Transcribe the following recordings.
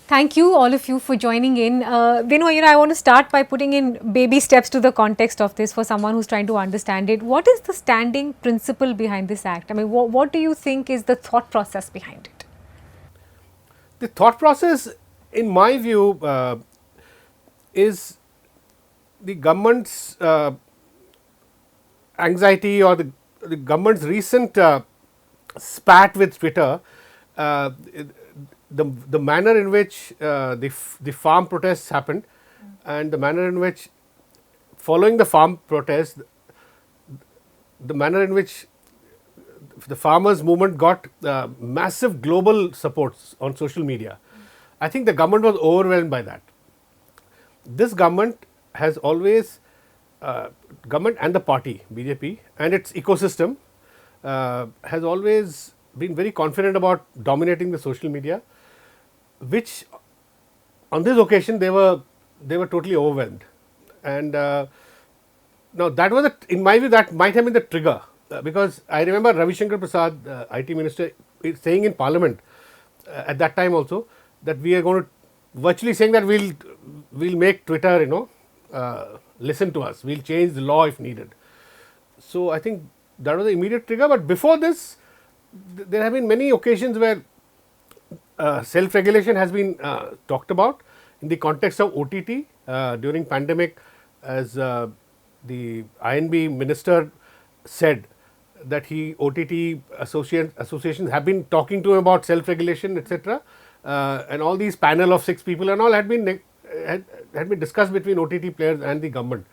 Thank you, all of you, for joining in. Vinu, I want to start by putting in baby steps to the context of this for someone who's trying to understand it. What is the standing principle behind this act? I mean, what do you think is the thought process behind it? The thought process, in my view, is the government's anxiety or the government's recent spat with Twitter, uh, the manner in which the farm protests happened, and the manner in which, following the farm protests, the manner in which the farmers movement got massive global supports on social media. I think the government was overwhelmed by that. This government has always, government and the party BJP and its ecosystem has always been very confident about dominating the social media, which on this occasion they were totally overwhelmed. And now that was in my view that might have been the trigger, because I remember Ravi Shankar Prasad, IT minister, saying in Parliament at that time also that we are going to virtually saying that we'll make Twitter, listen to us. We'll change the law if needed. So I think that was the immediate trigger. But before this, there have been many occasions where self-regulation has been talked about in the context of OTT during pandemic, as the INB minister said that OTT associations have been talking to him about self-regulation, etc. And all these panel of 6 people and all had been discussed between OTT players and the government.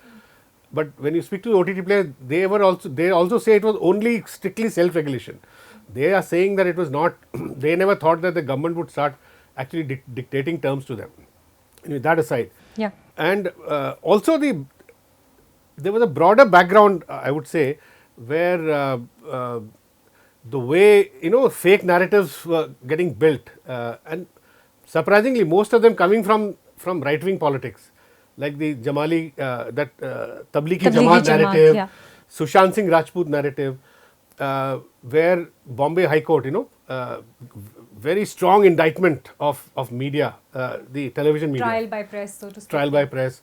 But when you speak to OTT players, they also say it was only strictly self-regulation. They are saying that it was not. They never thought that the government would start actually dictating terms to them. Anyway, that aside, Yeah. and also there was a broader background, I would say, where the way fake narratives were getting built, and surprisingly, most of them coming from right wing politics, like the Jamali Tablighi Tablighi Jamaat Jamaat, narrative, yeah. Sushant Singh Rajput narrative, where Bombay High Court, very strong indictment of media, the television media, Trial by press, so to speak. trial by press.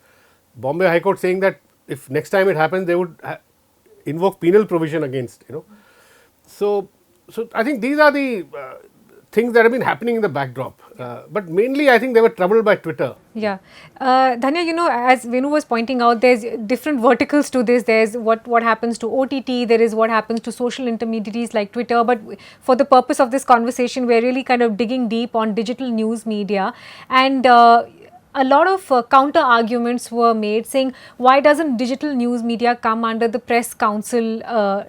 Bombay High Court saying that if next time it happens, they would invoke penal provision against. So I think these are the things that have been happening in the backdrop. But mainly, I think they were troubled by Twitter. Yeah. Dhanya, as Venu was pointing out, there's different verticals to this. There's what happens to OTT, there is what happens to social intermediaries like Twitter. But for the purpose of this conversation, we're really kind of digging deep on digital news media. And a lot of counter arguments were made saying, why doesn't digital news media come under the press council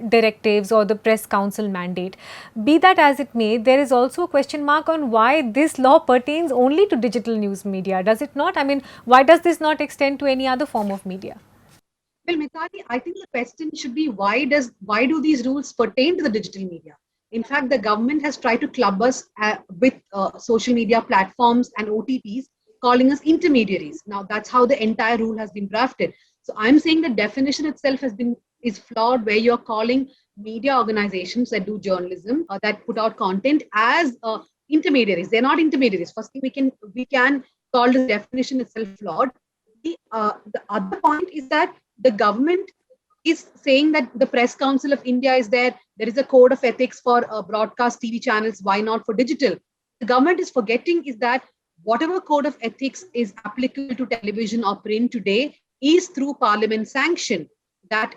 directives or the press council mandate? Be that as it may, there is also a question mark on why this law pertains only to digital news media. Does it not? I mean, why does this not extend to any other form of media? Well, Mithali, I think the question should be why do these rules pertain to the digital media? In fact, the government has tried to club us with social media platforms and OTTs, calling us intermediaries. Now, that's how the entire rule has been drafted. So, I'm saying the definition itself is flawed, where you're calling media organizations that do journalism, that put out content, as intermediaries. They're not intermediaries. Firstly, we can call the definition itself flawed. The other point is that the government is saying that the press council of India is there is a code of ethics for broadcast TV channels, why not for digital? The government is forgetting is that whatever code of ethics is applicable to television or print today is through parliament sanction, that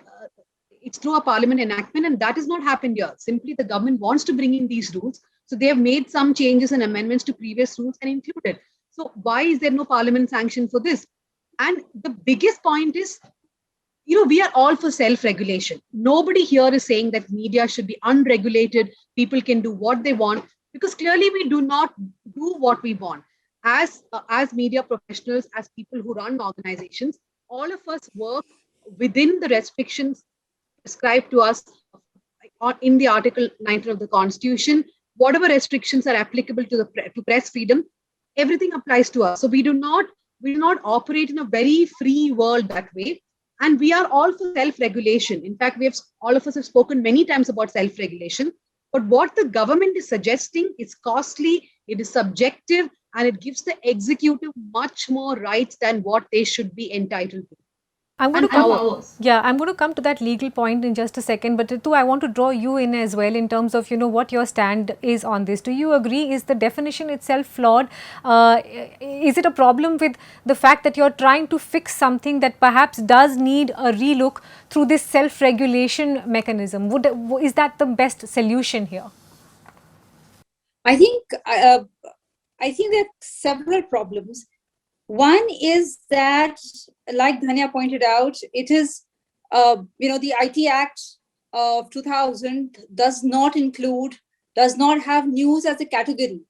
it's through a parliament enactment, and that has not happened here. Simply the government wants to bring in these rules, so they have made some changes and amendments to previous rules and included. So why is there no parliament sanction for this? And the biggest point is, we are all for self-regulation. Nobody here is saying that media should be unregulated. People can do what they want, because clearly we do not do what we want. As media professionals, as people who run organizations, all of us work within the restrictions prescribed to us in the Article 19 of the Constitution. Whatever restrictions are applicable to press freedom, everything applies to us. So we do not operate in a very free world that way. And we are all for self-regulation. In fact, all of us have spoken many times about self-regulation. But what the government is suggesting is costly, it is subjective, and it gives the executive much more rights than what they should be entitled to. I'm going to And come. powers. Yeah, I'm going to come to that legal point in just a second. But Ritu, I want to draw you in as well in terms of what your stand is on this. Do you agree? Is the definition itself flawed? Is it a problem with the fact that you're trying to fix something that perhaps does need a relook through this self-regulation mechanism? Is that the best solution here? I think I think there are several problems. One is that, like Dhanya pointed out, it is the IT Act of 2000 does not have news as a category,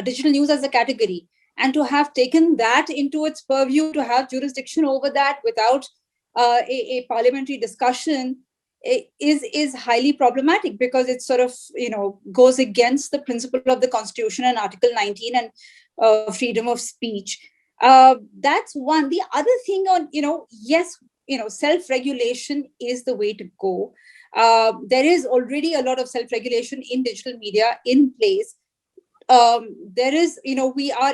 digital news as a category, and to have taken that into its purview, to have jurisdiction over that without a parliamentary discussion is highly problematic, because it sort of goes against the principle of the Constitution and Article 19 and freedom of speech. That's one. The other thing on yes, self-regulation is the way to go. There is already a lot of self-regulation in digital media in place. There is, we are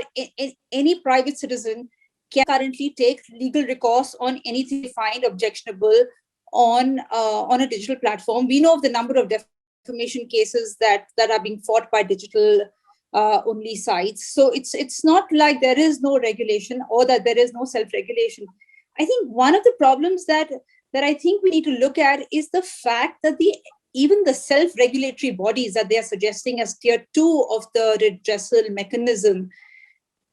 any private citizen can currently take legal recourse on anything they find objectionable on a digital platform. We know of the number of defamation cases that are being fought by digital only sites. So it's not like there is no regulation or that there is no self-regulation. I think one of the problems that I think we need to look at is the fact that even the self-regulatory bodies that they are suggesting as tier 2 of the redressal mechanism,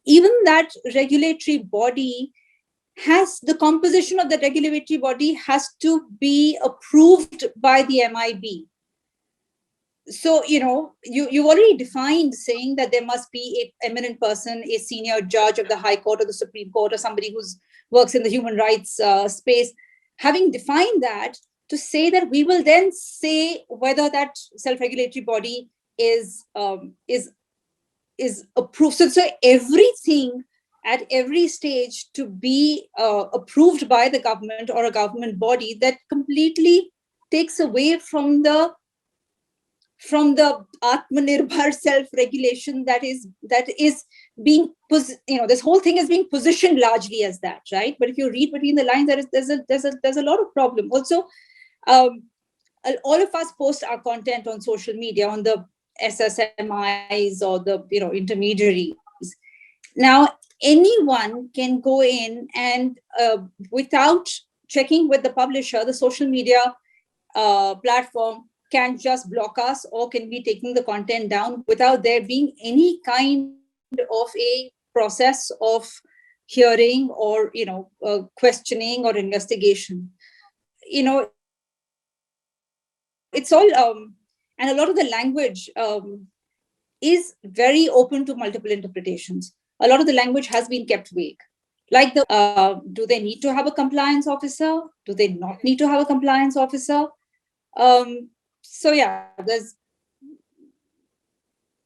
even that regulatory body has the composition of the regulatory body has to be approved by the MIB. So, you've already defined saying that there must be an eminent person, a senior judge of the High Court or the Supreme Court, or somebody who works in the human rights space. Having defined that, to say that we will then say whether that self-regulatory body is approved. So everything at every stage to be approved by the government or a government body, that completely takes away from the Atmanirbhar self-regulation that is being, this whole thing is being positioned largely as that, right? But if you read between the lines, there's a lot of problem. Also, all of us post our content on social media, on the SSMIs or the intermediaries. Now, anyone can go in and without checking with the publisher, the social media platform can just block us or can be taking the content down without there being any kind of a process of hearing or questioning or investigation. It's all and a lot of the language is very open to multiple interpretations. A lot of the language has been kept vague. Like do they need to have a compliance officer? Do they not need to have a compliance officer? So yeah, there's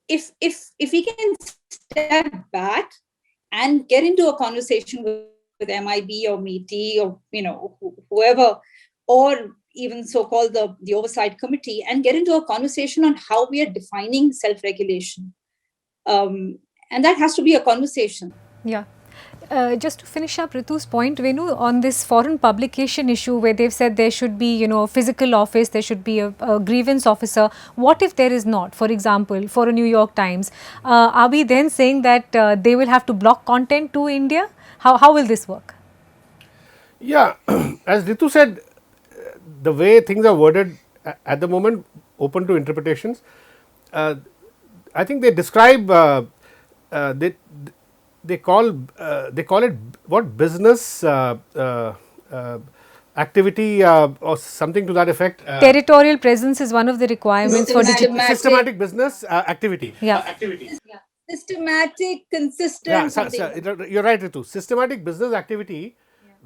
if we can step back and get into a conversation with MIB or MeitY or whoever, or even so-called the oversight committee, and get into a conversation on how we are defining self-regulation, and that has to be a conversation. Yeah. Just to finish up Ritu's point, Venu, on this foreign publication issue where they've said there should be, a physical office, there should be a grievance officer. What if there is not? For example, for a New York Times, are we then saying that they will have to block content to India? How will this work? Yeah, as Ritu said, the way things are worded at the moment, open to interpretations. I think they describe they call it what business activity or something to that effect. Territorial presence is one of the requirements for digital. Systematic business activity. Yeah. Systematic, consistent. You're right, Ritu. Systematic business activity,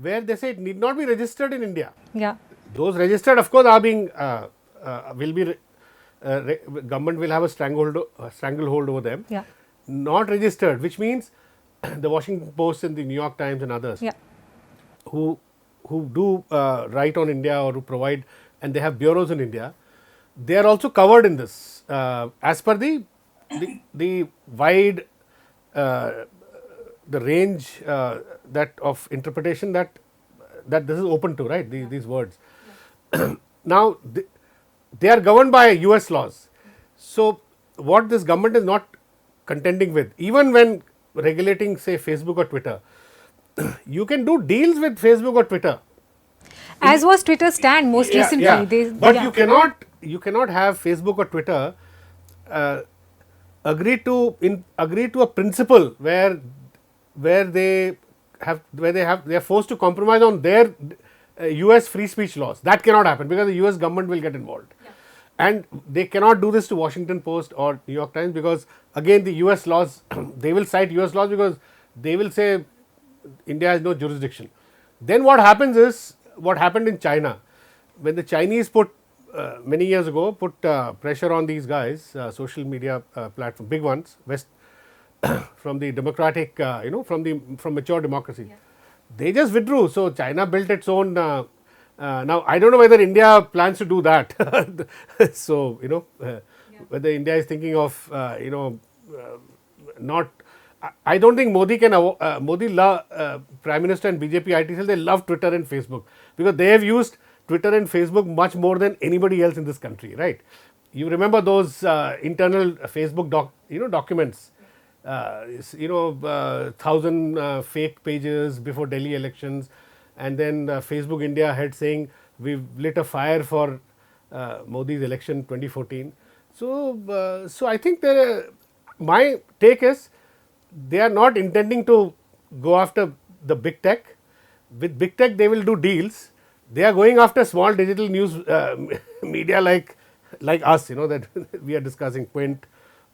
where they say it need not be registered in India. Yeah. Those registered, of course, are being will be government will have a stranglehold over them. Yeah. Not registered, which means the Washington Post and the New York Times and others, Yeah. who do write on India or who provide, and they have bureaus in India, they are also covered in this as per the wide the range that of interpretation that this is open to, right? These words. Now they are governed by US laws. So what this government is not contending with, even when regulating say Facebook or Twitter, you can do deals with Facebook or Twitter. As was Twitter's stand most recently. But you cannot have Facebook or Twitter agree to a principle where they are forced to compromise on their US free speech laws. That cannot happen because the US government will get involved. And they cannot do this to Washington Post or New York Times because again the US laws, they will cite US laws because they will say India has no jurisdiction. Then what happens is what happened in China when the Chinese put many years ago pressure on these guys, social media platform, big ones, from the democratic, from mature democracy. Yeah. They just withdrew. So China built its own. Now I don't know whether India plans to do that. So whether India is thinking of not. I don't think Modi can. Prime Minister and BJP IT cell, they love Twitter and Facebook because they have used Twitter and Facebook much more than anybody else in this country, right? You remember those internal Facebook documents, 1,000 fake pages before Delhi elections, and then Facebook India had saying we've lit a fire for Modi's election 2014. So I think my take is they are not intending to go after the big tech. With big tech, they will do deals. They are going after small digital news media like us, that we are discussing, Quint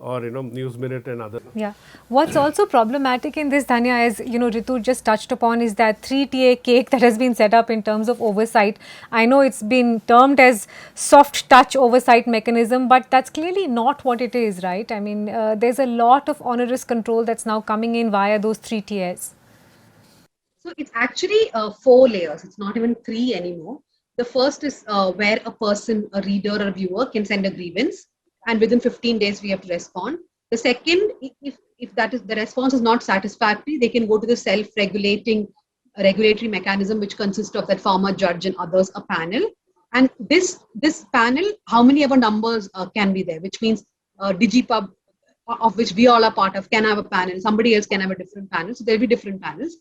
or News Minute and other. Yeah. What's also problematic in this, Dhanya, as Ritu just touched upon, is that 3-tier cake that has been set up in terms of oversight. I know it's been termed as soft touch oversight mechanism, but that's clearly not what it is, right? I mean, there's a lot of onerous control that's now coming in via those 3 tiers. So it's actually 4 layers. It's not even 3 anymore. The first is where a person, a reader or a viewer can send a grievance, and within 15 days we have to respond. The second, if that is the response is not satisfactory, they can go to the self-regulatory mechanism, which consists of that former judge and others, a panel. And this panel, how many ever numbers can be there, which means DigiPub, of which we all are part of, can have a panel. Somebody else can have a different panel. So there'll be different panels.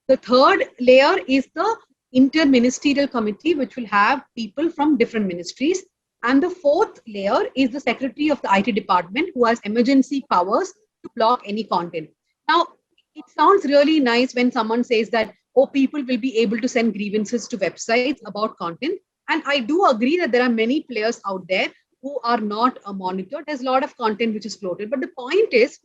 The third layer is the interministerial committee, which will have people from different ministries. And the fourth layer is the secretary of the IT department, who has emergency powers to block any content. Now, it sounds really nice when someone says that, oh, people will be able to send grievances to websites about content. And I do agree that there are many players out there who are not monitored. There's a lot of content which is floated. But the point is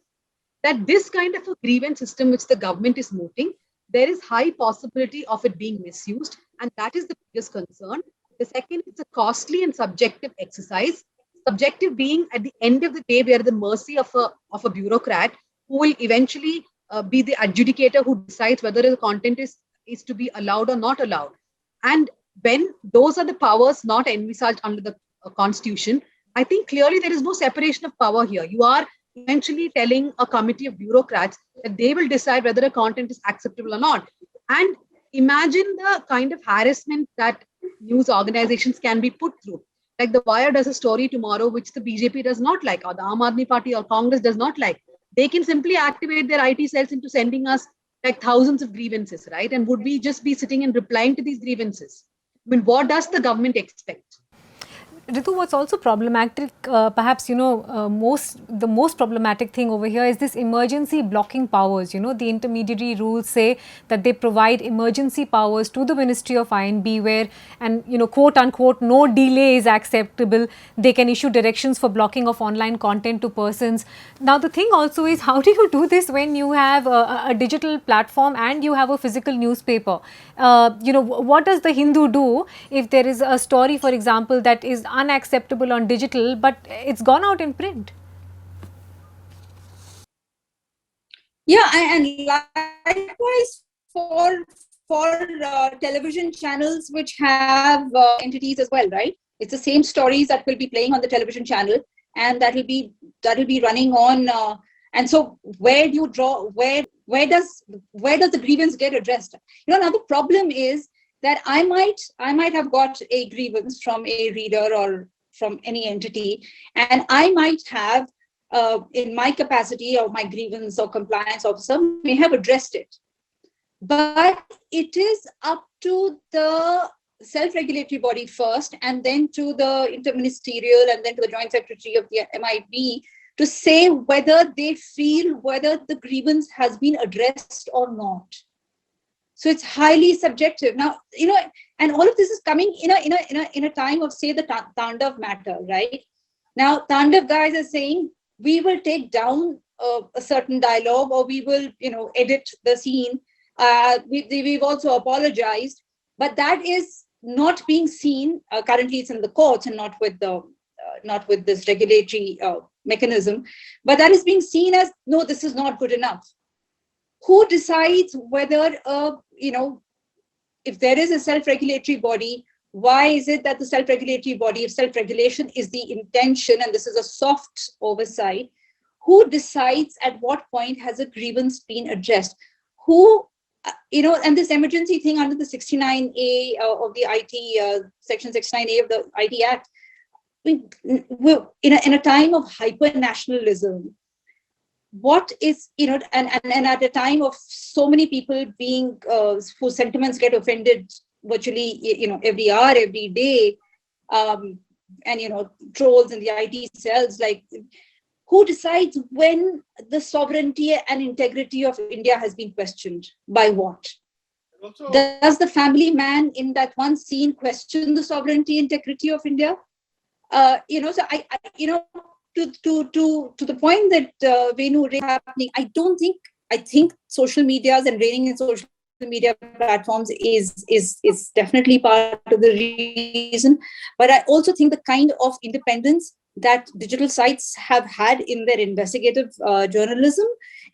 that this kind of a grievance system which the government is mooting, there is high possibility of it being misused. And that is the biggest concern. The second is a costly and subjective exercise. Subjective being, at the end of the day, we are at the mercy of a bureaucrat who will eventually be the adjudicator who decides whether the content is to be allowed or not allowed. And when those are the powers not envisaged under the constitution, I think clearly there is no separation of power here. You are eventually telling a committee of bureaucrats that they will decide whether a content is acceptable or not. And imagine the kind of harassment that news organizations can be put through. Like The Wire does a story tomorrow, which the BJP does not like, or the Aam Aadmi Party or Congress does not like. They can simply activate their IT cells into sending us like thousands of grievances, right? And would we just be sitting and replying to these grievances? I mean, what does the government expect? Ritu, what's also problematic, perhaps, the most problematic thing over here is this emergency blocking powers. The intermediary rules say that they provide emergency powers to the Ministry of INB where, and, quote unquote, no delay is acceptable. They can issue directions for blocking of online content to persons. Now, the thing also is, how do you do this when you have a digital platform and you have a physical newspaper? What does the Hindu do if there is a story, for example, that is unacceptable on digital, but it's gone out in print? Yeah, and likewise for television channels which have entities as well, right? It's the same stories that will be playing on the television channel, and that will be running on And so where do you draw, where does the grievance get addressed? Another problem is that I might have got a grievance from a reader or from any entity, and I might have, in my capacity of my grievance or compliance officer, may have addressed it. But it is up to the self-regulatory body first, and then to the interministerial, and then to the joint secretary of the MIB to say whether they feel whether the grievance has been addressed or not. So it's highly subjective. Now, and all of this is coming in a time of, say, the Tandav matter, right? Now, Tandav guys are saying, we will take down a certain dialogue, or we will, edit the scene. We've also apologized, but that is not being seen. Currently, it's in the courts and not with this regulatory mechanism, but that is being seen as, no, this is not good enough. Who decides whether, if there is a self-regulatory body, why is it that the self-regulatory body, if self-regulation is the intention, and this is a soft oversight, who decides at what point has a grievance been addressed? Who, and this emergency thing under the 69A of the IT, Section 69A of the IT Act, we're in a time of hyper-nationalism. What is, and at a time of so many people being, whose sentiments get offended virtually, every hour, every day, and, trolls in the IT cells, like, who decides when the sovereignty and integrity of India has been questioned? By what? Also, does the family man in that one scene question the sovereignty, integrity of India? So I to the point that Venu is happening, I think social medias and reigning in social media platforms is definitely part of the reason. But I also think the kind of independence that digital sites have had in their investigative journalism,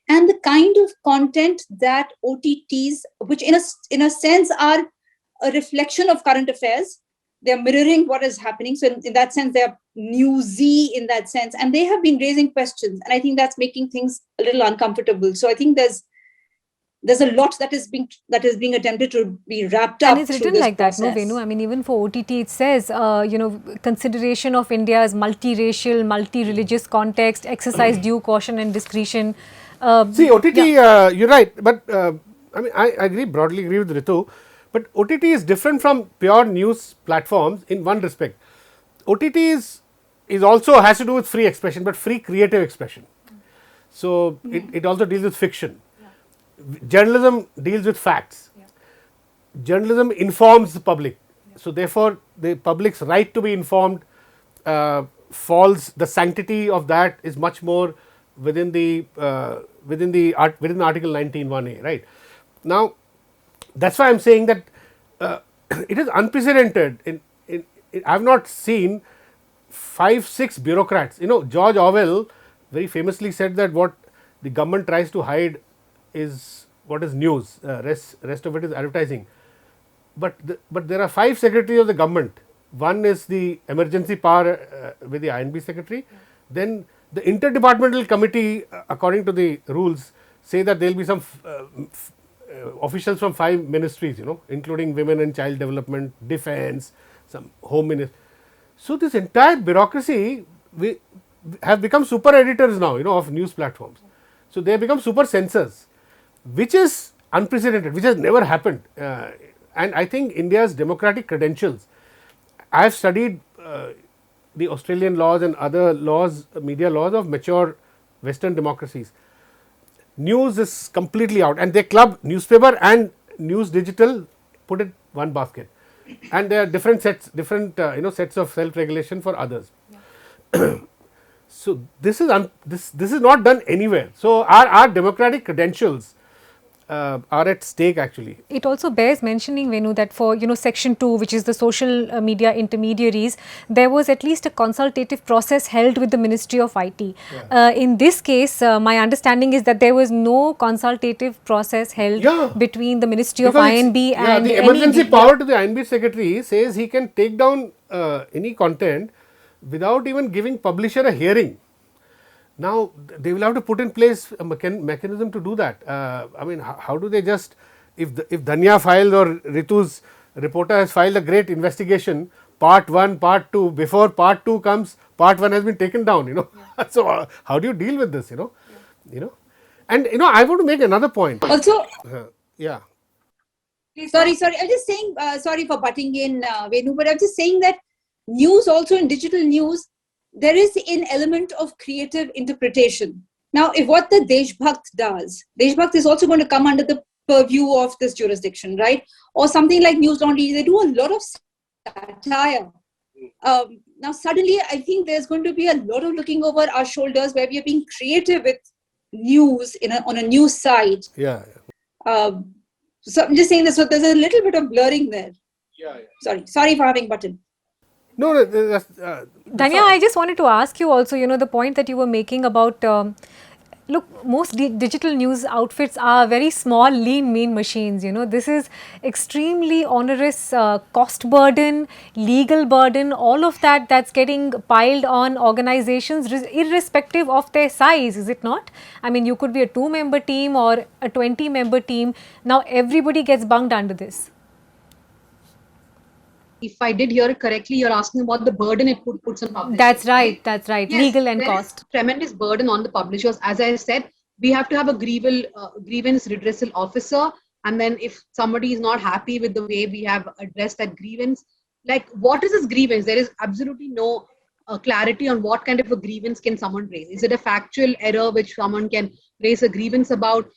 and the kind of content that OTTs, which in a sense are a reflection of current affairs, they're mirroring what is happening. So in that sense, they're newsy in that sense, and they have been raising questions, and I think that's making things a little uncomfortable. So I think there's a lot that is being attempted to be wrapped up. And it's written like that, no, Venu? I mean, even for OTT, it says, consideration of India's multiracial, multi-religious context, exercise due caution and discretion. See, OTT, you're right, but I broadly agree with Ritu. But OTT is different from pure news platforms in one respect. OTT is also has to do with free expression, but free creative expression. So it also deals with fiction. Journalism deals with facts. Journalism informs the public. So therefore, the public's right to be informed falls. The sanctity of that is much more within the Article 19(1)(a), right? Now, that's why I'm saying that it is unprecedented. I have not seen 5-6 bureaucrats. George Orwell very famously said that what the government tries to hide is what is news. Rest of it is advertising. But there are 5 secretaries of the government. One is the emergency power with the INB secretary. Then the interdepartmental committee, according to the rules, say that there will be some officials from 5 ministries, including women and child development, defense, some home ministry. So this entire bureaucracy have become super editors now, of news platforms. So they have become super censors, which is unprecedented, which has never happened. And I think India's democratic credentials, I have studied the Australian laws and other laws, media laws of mature Western democracies. News is completely out, and they club newspaper and news digital, put it one basket, and there are different sets, sets of self-regulation for others. So this is not done anywhere. So our democratic credentials are at stake actually. It also bears mentioning, Venu, that for Section 2, which is the social media intermediaries, there was at least a consultative process held with the Ministry of IT. Yeah. In this case, my understanding is that there was no consultative process held between the Ministry of INB and the emergency power to the INB secretary says he can take down any content without even giving publisher a hearing. Now they will have to put in place a mechanism to do that. I mean, how do they just, if Dhanya filed or Ritu's reporter has filed a great investigation, part 1, part 2, before part 2 comes, part 1 has been taken down, you know. So how do you deal with this, you know? You know, and you know, I want to make another point. Also, Yeah. sorry, I'm just saying, sorry for butting in, Venu, but I'm just saying that news, also in digital news, there is an element of creative interpretation. Now, if what the Deshbhakt does, Deshbhakt is also going to come under the purview of this jurisdiction, right? Or something like News Laundry, they do a lot of satire. Now, suddenly, I think there's going to be a lot of looking over our shoulders where we are being creative with news on a news site. Yeah. So I'm just saying this, so there's a little bit of blurring there. Sorry for having button. No, that's, Dhanya, I just wanted to ask you also, you know, the point that you were making about, look, most digital news outfits are very small, lean, mean machines, you know. This is extremely onerous cost burden, legal burden, all of that that's getting piled on organizations irrespective of their size, is it not? I mean, you could be a 2-member team or a 20-member team. Now everybody gets bunged under this. If I did hear it correctly, you're asking about the burden it puts on publishers. That's right. Yes, Legal and there cost. is tremendous burden on the publishers. As I said, we have to have a grievance redressal officer. And then if somebody is not happy with the way we have addressed that grievance, like what is this grievance? There is absolutely no clarity on what kind of a grievance can someone raise. Is it a factual error which someone can raise a grievance about?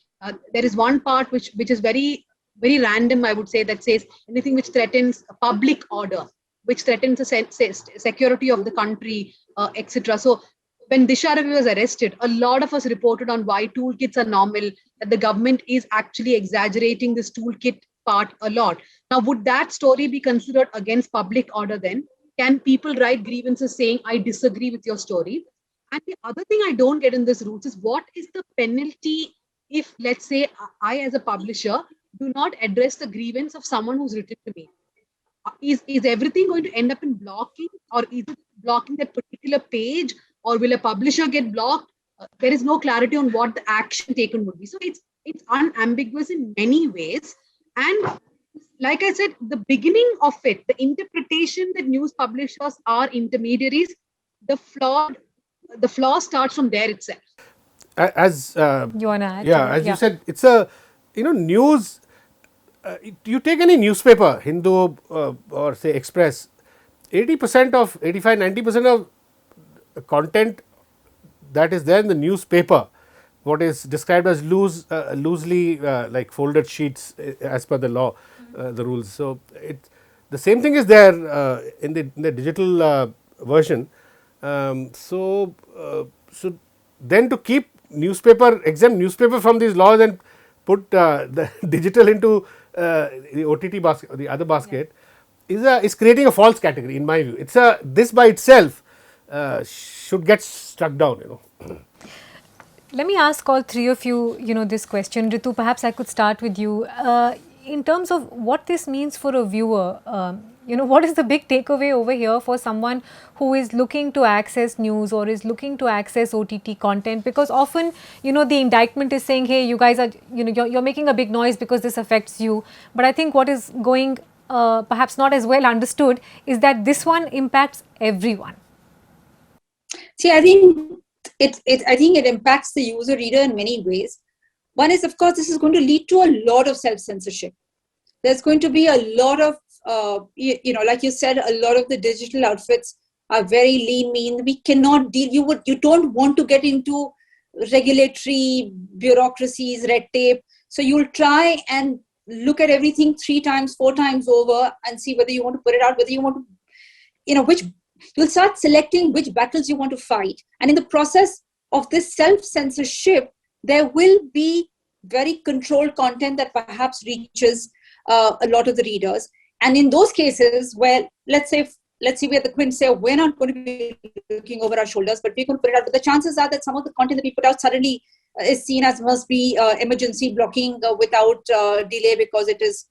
There is one part which is very random, I would say, that says anything which threatens a public order, which threatens the security of the country, etc. So when Disha Ravi was arrested, a lot of us reported on why toolkits are normal, that the government is actually exaggerating this toolkit part a lot. Now, would that story be considered against public order then? Can people write grievances saying, I disagree with your story? And the other thing I don't get in this rules is what is the penalty if, let's say, I as a publisher do not address the grievance of someone who's written to me? Is everything going to end up in blocking, or is it blocking that particular page, or will a publisher get blocked? There is no clarity on what the action taken would be. So it's unambiguous in many ways. And like I said, the beginning of it, the interpretation that news publishers are intermediaries, the flaw starts from there itself. As You want to add? yeah, as you said, it's a, you know, news. You take any newspaper, Hindu or say Express, 80% of 85-90% of content that is there in the newspaper, what is described as loosely like folded sheets as per the law, the rules. So the same thing is there in the digital version. So then to keep exempt newspaper from these laws and put the digital into the OTT basket, the other basket, is creating a false category in my view. It's this by itself should get struck down, you know. Let me ask all three of you, you know, this question. Ritu, perhaps I could start with you. In terms of what this means for a viewer, you know, what is the big takeaway over here for someone who is looking to access news or is looking to access OTT content? Because often, you know, the indictment is saying, hey, you guys are, you know, you're making a big noise because this affects you. But I think what is going perhaps not as well understood is that this one impacts everyone. See, I think it impacts the user reader in many ways. One is, of course, this is going to lead to a lot of self-censorship. There's going to be a lot of, you know, like you said, a lot of the digital outfits are very lean, mean. We cannot deal, you don't want to get into regulatory bureaucracies, red tape. So you'll try and look at everything 3 times, 4 times over and see whether you want to put it out, whether you want to, you know, you'll start selecting which battles you want to fight. And in the process of this self-censorship, there will be very controlled content that perhaps reaches a lot of the readers. And in those cases where, let's say where the Quint say, we're not going to be looking over our shoulders, but we're going to put it out. But the chances are that some of the content that we put out suddenly is seen as must be emergency blocking without delay because it is,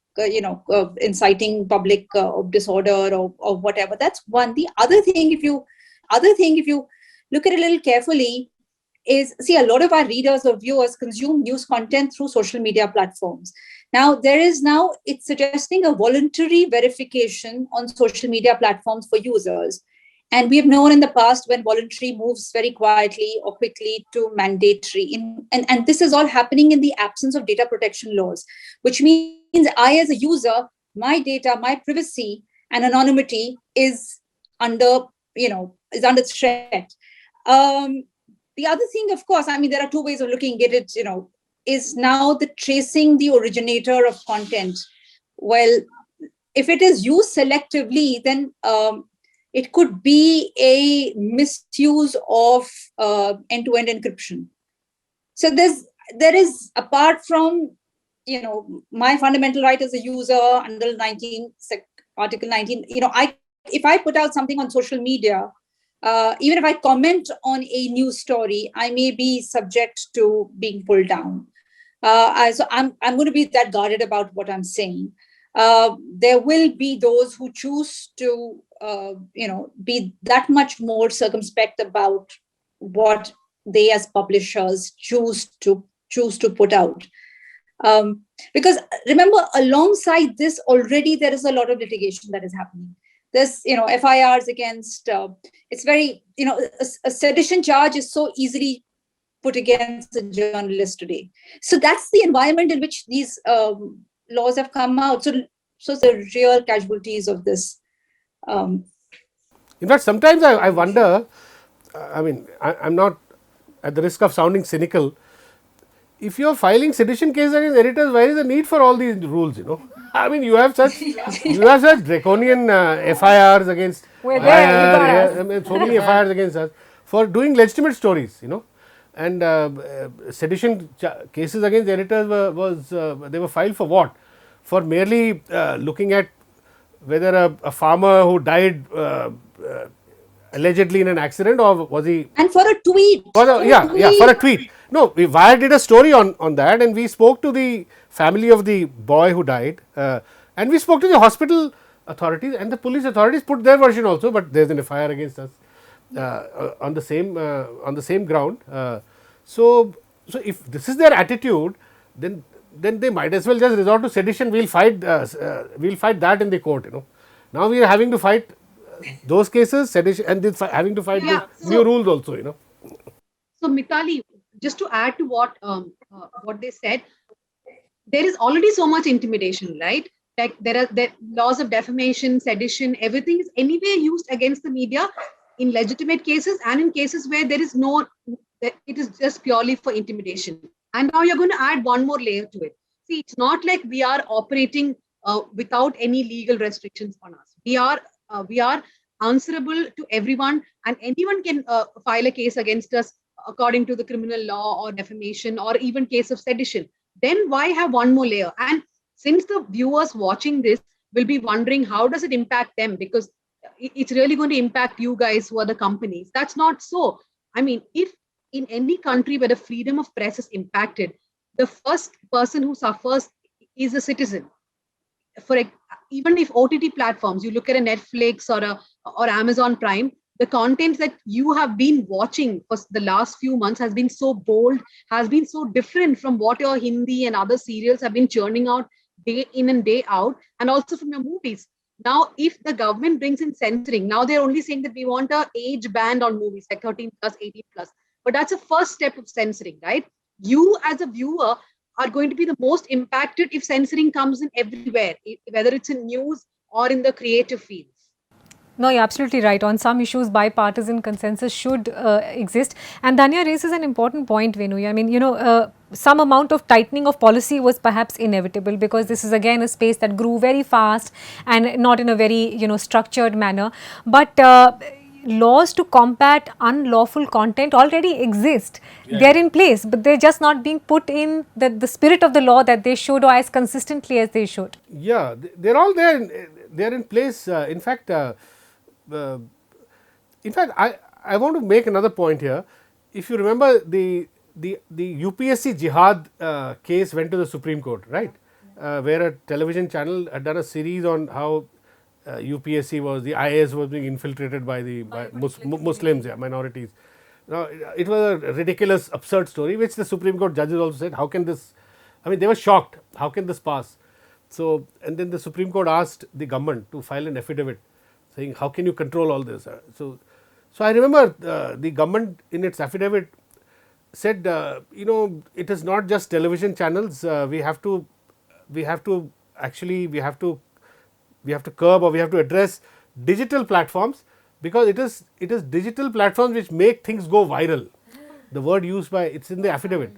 inciting public disorder or whatever. That's one. The other thing, if you look at it a little carefully, is, see, a lot of our readers or viewers consume news content through social media platforms. Now, it's suggesting a voluntary verification on social media platforms for users. And we have known in the past when voluntary moves very quietly or quickly to mandatory. And this is all happening in the absence of data protection laws, which means I, as a user, my data, my privacy and anonymity is under threat. The other thing, of course, I mean, there are two ways of looking at it, is now the tracing the originator of content. Well, if it is used selectively, then it could be a misuse of end-to-end encryption. So there is, apart from, my fundamental right as a user under Article 19, if I put out something on social media, even if I comment on a news story, I may be subject to being pulled down. So I'm going to be that guarded about what I'm saying. There will be those who choose to, be that much more circumspect about what they as publishers choose to put out. Because remember, alongside this, already there is a lot of litigation that is happening. There's, FIRs against, it's very, a sedition charge is so easily put against a journalist today. So that's the environment in which these laws have come out. So the real casualties of this. In fact, sometimes I wonder, I mean, I'm not, at the risk of sounding cynical, if you are filing sedition cases against editors, why is the need for all these rules, I mean, you have such draconian FIRs against, We're there, I mean, so many FIRs against us for doing legitimate stories, and sedition cases against editors they were filed for what? For merely looking at whether a farmer who died allegedly in an accident, or was he, and for a tweet, for a tweet. No, Wire did a story on that, and we spoke to the family of the boy who died, and we spoke to the hospital authorities, and the police authorities put their version also, but there is an FIR against us on the same ground. So if this is their attitude, then they might as well just resort to sedition. We'll fight that in the court. Now we are having to fight those cases, sedition, and having to fight new rules also. So Mitali, just to add to what they said, there is already so much intimidation, right? Like there are laws of defamation, sedition, everything is anyway used against the media in legitimate cases and in cases where there is it is just purely for intimidation. And now you're going to add one more layer to it. See, it's not like we are operating without any legal restrictions on us. We are answerable to everyone, and anyone can file a case against us according to the criminal law or defamation or even case of sedition. Then why have one more layer? And since the viewers watching this will be wondering how does it impact them, because it's really going to impact you guys who are the companies. That's not so. I mean, if in any country where the freedom of press is impacted, the first person who suffers is a citizen. Even if OTT platforms, you look at a Netflix or Amazon Prime, the content that you have been watching for the last few months has been so bold, has been so different from what your Hindi and other serials have been churning out day in and day out, and also from your movies. Now, if the government brings in censoring, now they're only saying that we want an age band on movies, like 13 plus, 18 plus. But that's a first step of censoring, right? You as a viewer are going to be the most impacted if censoring comes in everywhere, whether it's in news or in the creative fields. No, you're absolutely right. On some issues, bipartisan consensus should exist. And Dhanya raises an important point, Venu. I mean, some amount of tightening of policy was perhaps inevitable, because this is again a space that grew very fast and not in a very, structured manner. But laws to combat unlawful content already exist. Yeah. They're in place, but they're just not being put in the spirit of the law that they should, or as consistently as they should. Yeah, they're all there. They're in place. In fact, I want to make another point here. If you remember, the UPSC jihad case went to the Supreme Court, right? Where a television channel had done a series on how the IAS was being infiltrated by Muslims, minorities. It was a ridiculous, absurd story, which the Supreme Court judges also said, how can this, I mean, they were shocked, how can this pass? So, and then the Supreme Court asked the government to file an affidavit saying, how can you control all this? So I remember the government in its affidavit said, it is not just television channels, we have to curb, or we have to address digital platforms, because it is digital platforms which make things go viral. The word used by, it's in the affidavit.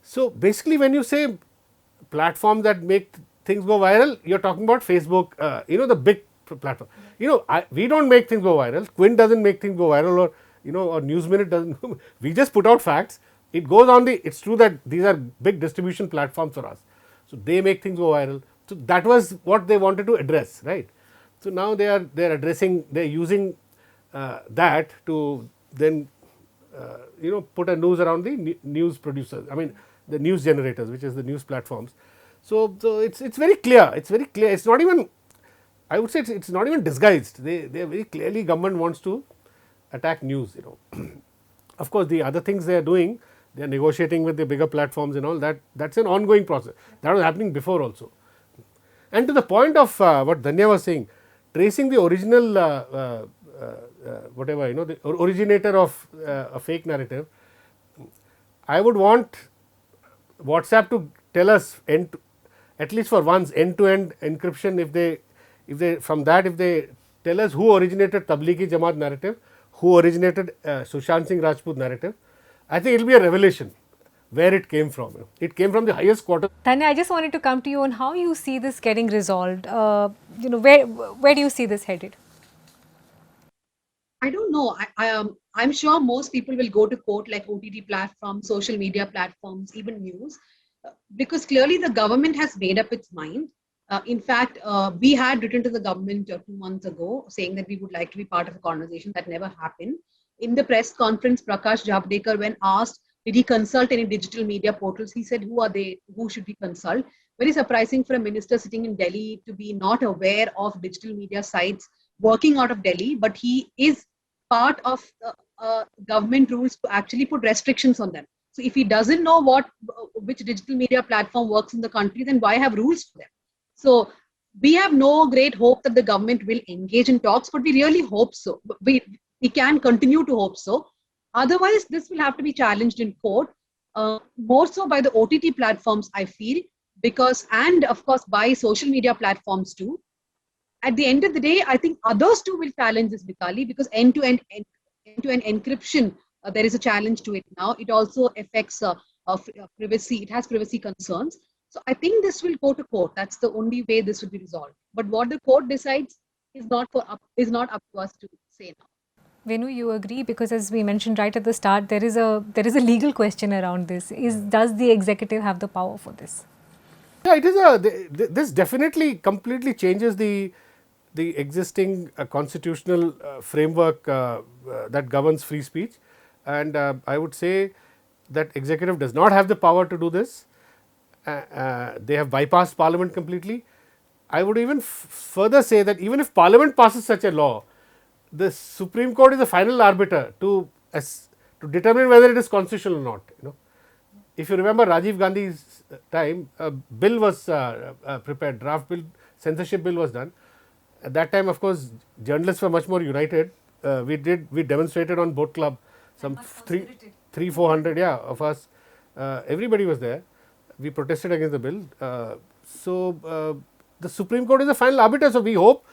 So basically, when you say platforms that make things go viral, you're talking about Facebook, the big platform. We don't make things go viral. Quint doesn't make things go viral, or or Newsminute doesn't. We just put out facts. It goes on it's true that these are big distribution platforms for us. So they make things go viral. So that was what they wanted to address, right? So now they're using that to then put a noose around the news producers. I mean the news generators, which is the news platforms. So it's very clear. It's very clear. It's not even, I would say it's not even disguised. They are very clearly, government wants to attack news. Of course, the other things they are doing, they are negotiating with the bigger platforms and all that. That's an ongoing process. That was happening before also. And to the point of what Dhanya was saying, tracing the original the originator of a fake narrative, I would want WhatsApp to tell us at least for once end-to-end encryption. If they tell us who originated Tablighi Jamaat narrative, who originated Sushant Singh Rajput narrative, I think it will be a revelation where it came from. It came from the highest quarter. Dhanya, I just wanted to come to you on how you see this getting resolved. Where do you see this headed? I don't know. I'm sure most people will go to court, like OTT platforms, social media platforms, even news, because clearly the government has made up its mind. In fact, we had written to the government 2 months ago saying that we would like to be part of a conversation. That never happened. In the press conference, Prakash Javadekar, when asked, did he consult any digital media portals, he said, who are they? Who should we consult? Very surprising for a minister sitting in Delhi to be not aware of digital media sites working out of Delhi, but he is part of government rules to actually put restrictions on them. So if he doesn't know which digital media platform works in the country, then why have rules for them? So we have no great hope that the government will engage in talks, but we really hope so. We can continue to hope so. Otherwise, this will have to be challenged in court, more so by the OTT platforms, I feel, and of course by social media platforms too. At the end of the day, I think others too will challenge this, Vitali, because end-to-end encryption, there is a challenge to it now. It also affects privacy. It has privacy concerns. So I think this will go to court. That's the only way this will be resolved. But what the court decides is not up to us to say now. Venu, you agree? Because as we mentioned right at the start, there is a legal question around this. Does the executive have the power for this? Yeah, it is this definitely completely changes the existing constitutional framework that governs free speech, and I would say that executive does not have the power to do this. They have bypassed Parliament completely. I would even further say that even if Parliament passes such a law, the Supreme Court is the final arbiter to determine whether it is constitutional or not. If you remember Rajiv Gandhi's time, a bill was prepared, draft bill, censorship bill was done. At that time, of course, journalists were much more united. We demonstrated on Boat Club, some 300-400 of us. Everybody was there. We protested against the bill. So the Supreme Court is the final arbiter. So we hope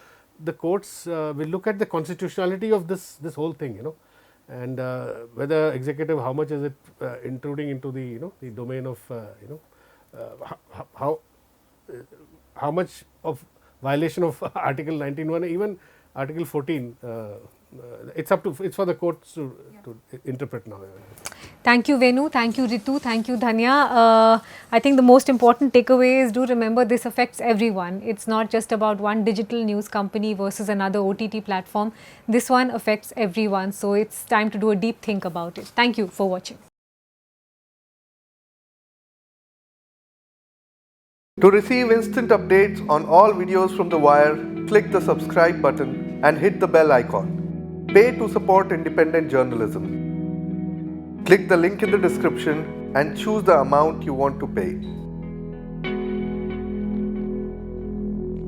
the courts will look at the constitutionality of this whole thing, and whether executive, how much is it intruding into the the domain of how much of violation of Article 19(1), even Article 14. It's for the courts to interpret now. Thank you, Venu. Thank you, Ritu. Thank you, Dhanya. I think the most important takeaway is, do remember, this affects everyone. It's not just about one digital news company versus another OTT platform. This one affects everyone. So it's time to do a deep think about it. Thank you for watching. To receive instant updates on all videos from The Wire, click the subscribe button and hit the bell icon. Pay to support independent journalism. Click the link in the description and choose the amount you want to pay.